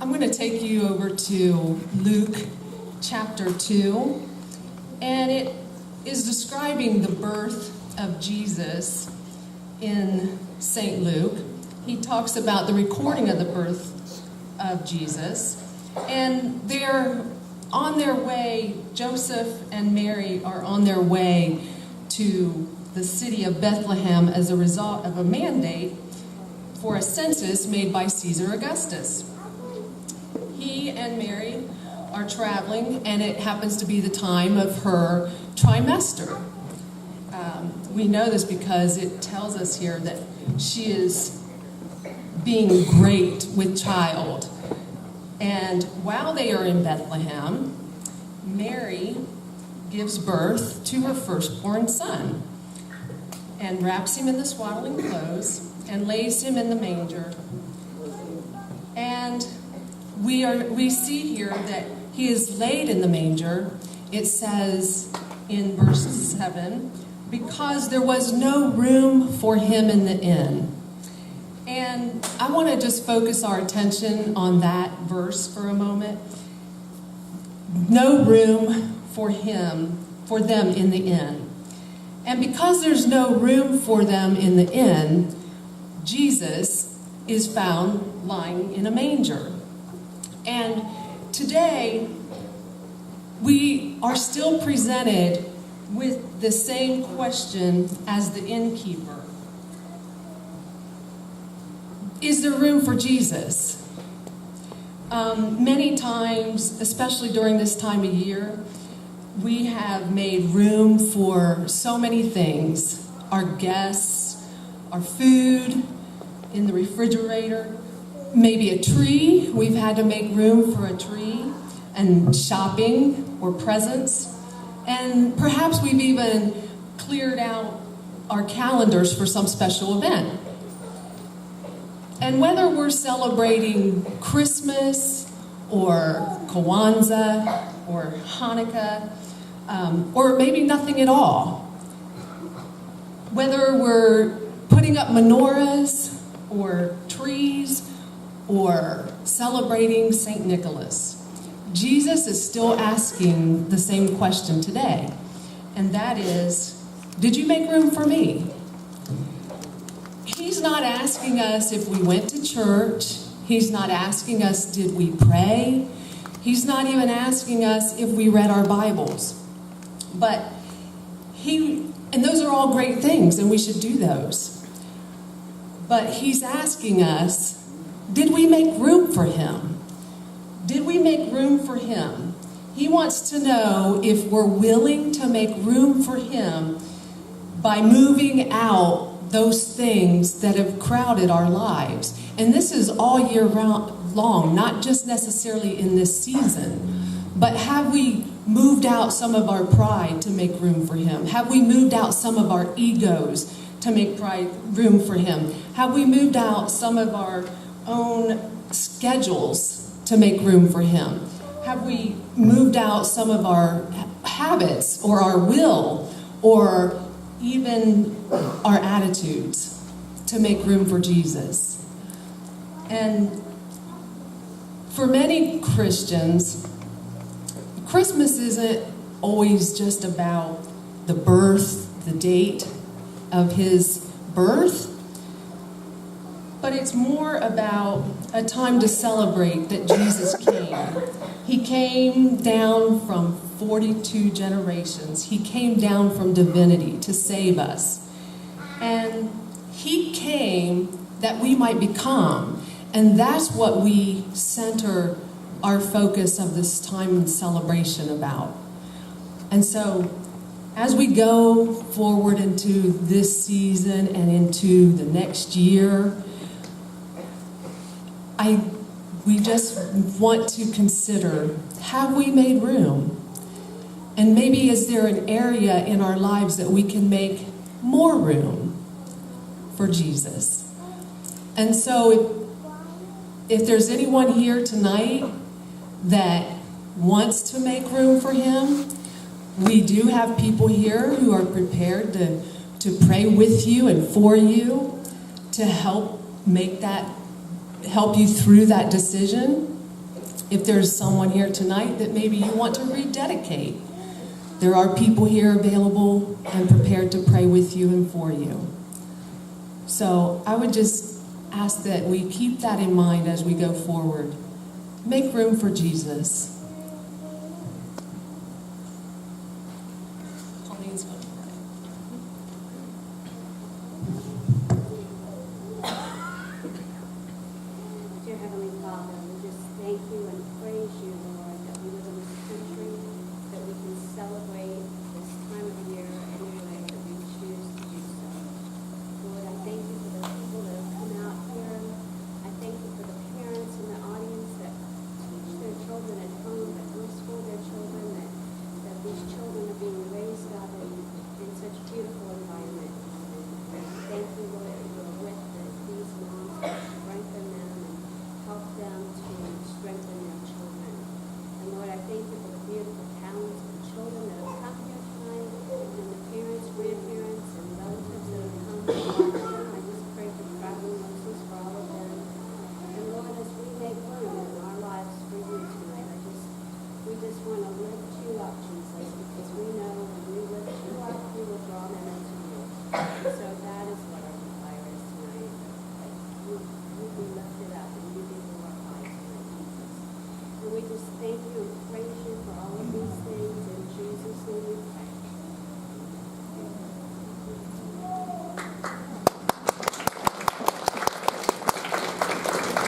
I'm going to take you over to Luke chapter 2, and it is describing the birth of Jesus in St. Luke. He talks about the recording of the birth of Jesus, and they're on their way. Joseph and Mary are on their way to the city of Bethlehem as a result of a mandate for a census made by Caesar Augustus. He and Mary are traveling, and it happens to be the time of her trimester. We know this because it tells us here that she is being great with child. And while they are in Bethlehem, Mary gives birth to her firstborn son and wraps him in the swaddling clothes and lays him in the manger. And we see here that he is laid in the manger. It says in verse 7, because there was no room for him in the inn. And I want to just focus our attention on that verse for a moment. No room for them in the inn. And because there's no room for them in the inn, Jesus is found lying in a manger. And today, we are still presented with the same question as the innkeeper. Is there room for Jesus? Many times, especially during this time of year, we have made room for so many things. Our guests, our food in the refrigerator, maybe a tree. We've had to make room for a tree, and shopping or presents. And perhaps we've even cleared out our calendars for some special event. And whether we're celebrating Christmas or Kwanzaa or Hanukkah, or maybe nothing at all, whether we're putting up menorahs or trees or celebrating St. Nicholas, Jesus is still asking the same question today. And that is, did you make room for me? He's not asking us if we went to church. He's not asking us, did we pray? He's not even asking us if we read our Bibles. But and those are all great things, and we should do those. But he's asking us, did we make room for him? Did we make room for him? He wants to know if we're willing to make room for him by moving out those things that have crowded our lives. And this is all year long, not just necessarily in this season. But have we moved out some of our pride to make room for him? Have we moved out some of our egos to make room for him? Have we moved out some of our own schedules to make room for him? Have we moved out some of our habits or our will or even our attitudes to make room for Jesus? And for many Christians, Christmas isn't always just about the birth, the date of his birth, but it's more about a time to celebrate that Jesus came. He came down from 42 generations. He came down from divinity to save us. And he came that we might become. And that's what we center our focus of this time and celebration about. And so, as we go forward into this season and into the next year, we just want to consider, have we made room? And maybe is there an area in our lives that we can make more room for Jesus? And so if there's anyone here tonight that wants to make room for him, we do have people here who are prepared to pray with you and for you to help you through that decision. If there's someone here tonight that maybe you want to rededicate, there are people here available and prepared to pray with you and for you. So I would just ask that we keep that in mind as we go forward. Make room for Jesus. Colleen's going to pray. Dear Heavenly Father, we just thank you and praise you, Lord, that we live in this country, that we can celebrate this time of year any way that we choose to do so. Lord, I thank you for the people that have come out here. I thank you for the parents in the audience that teach their children at home, that homeschool their children, that these children are being raised up in such beautiful environment. Thank you, Lord, that you are with these moms to strengthen them and help them to strengthen their children. And Lord, I thank you for the beautiful talents of the children that have come here tonight, and the parents, grandparents, and relatives that have come from our